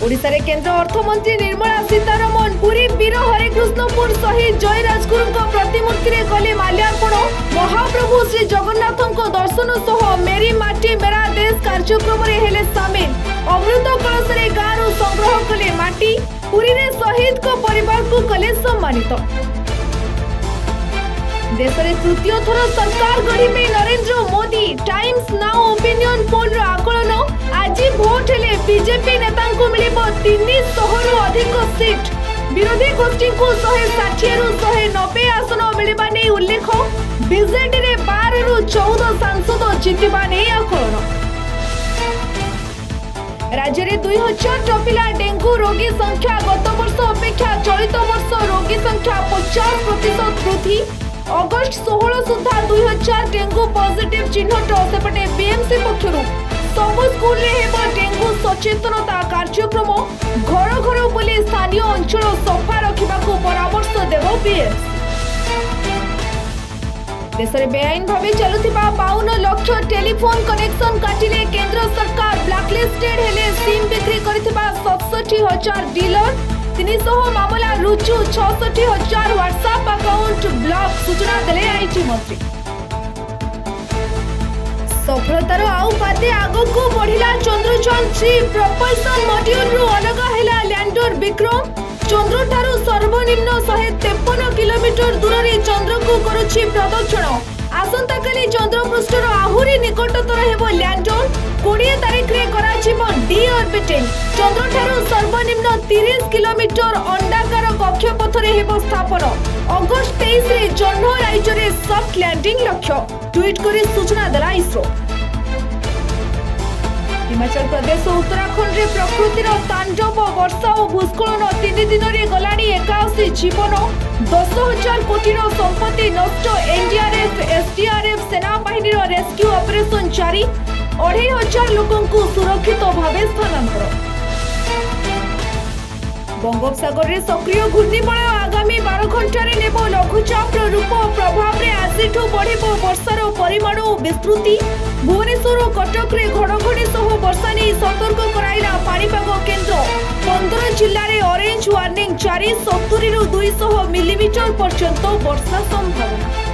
ओडिशा रे केंद्र अर्थमंत्री निर्मला सीतारमण पुरी वीर हरेकृष्णपुर शहीद जय राजगुरु प्रतिमूर्ति रे गले माल्यार्पण महाप्रभु श्री जगन्नाथ दर्शन सह मेरी माटी मेरा देश कार्यक्रम रे हेले सामिल अमृत कलश रे गाँव संग्रह कले माटी पुरी रे शहीद को परिवार को कले सम्मानित। देश में तृतीय थर सरकार गढ़ी Narendra Modi Times Now opinion poll रो आकलन आज भोट हेले बीजेपी नेता को मिलिबो 300 रु अधिक सीट विरोधी गोष्ठी को 160 रु 190 आसन मिलिबा नै उल्लेख बीजेडी रे 12 रु 14 सांसद जितिबा नै आकलन। राज्य में 2000 टपिला डेंगू रोगी संख्या गत वर्ष अपेक्षा चलित वर्ष रोगी संख्या 50% वृद्धि अगस्ट 16 सुधा 2000 डेंगू पॉजिटिव चिन्हट सेपटे बीएमसी पक्षर सब स्कूल डेंगू सचेतनता कार्यक्रम घर घर बुली स्थानीय अंचल सफा रखा परामर्श देव बीएमसी। देश में बेआईन भाव चलुवा 52 लाख टेलीफोन कनेक्शन काटिले केंद्र सरकार ब्लैकलिस्टेड हेले सिम बिक्री करथिबा 67,000 डीलर 300 मामला रुजु 66,000 व्हाट्सएप अकाउंट ब्लॉक सूचना देले आईटी मंत्री। सफलतार आउ पाते आगो को बढ़िला चंद्रयान 3 प्रोपल्सन मॉड्यूल रु अलग हैला लैंडर विक्रम चंद्र ठारू सर्वनिम्न 153 किलोमीटर दूर रे चंद्र को करूछि प्रदक्षिण आसंता काली चंद्र पृष्ठर आहुरी निकटतर हेबो लैंडर 20 तारिख रे कराजिबो डी ऑर्बिटिंग चंद्र ठारू सर्वनिम्न 30 किलोमीटर अंडाकार कक्षपथ रे हेबो स्थापन अगस्त 23 रे जन्म राज्य रे सॉफ्ट लैंडिंग लक्ष्य ट्वीट करी सूचना देला इसरो। हिमाचल प्रदेश और उत्तराखंड रे प्रकृतिर तांडव वर्षा और भूस्खलन 3 दिन रे गलानी 81 जीवन 10,000 कोटी संपत्ति नष्ट एनडीआरएफ एसडीआरएफ सेना बाहिनी रेस्क्यू ऑपरेशन जारी 2,500 लोकों को सुरक्षित भाव स्थानांतर। बंगोपसागर रे सक्रिय घूर्णिबलय आगामी 12 घंटा रे नेबो लघुचाप रूप प्रभाव रे आजिठू बढ़िबो वर्षार परिमाण और विस्तृति भुवनेश्वर और कटक रे घड़घड़ी सह वर्षा नहीं सतर्क कराइला पाणीपाग केन्द्र 15 जिल्ला रे ऑरेंज वार्निंग जारी 70 रु 200 मिलीमीटर पर्यंत वर्षा संभावना।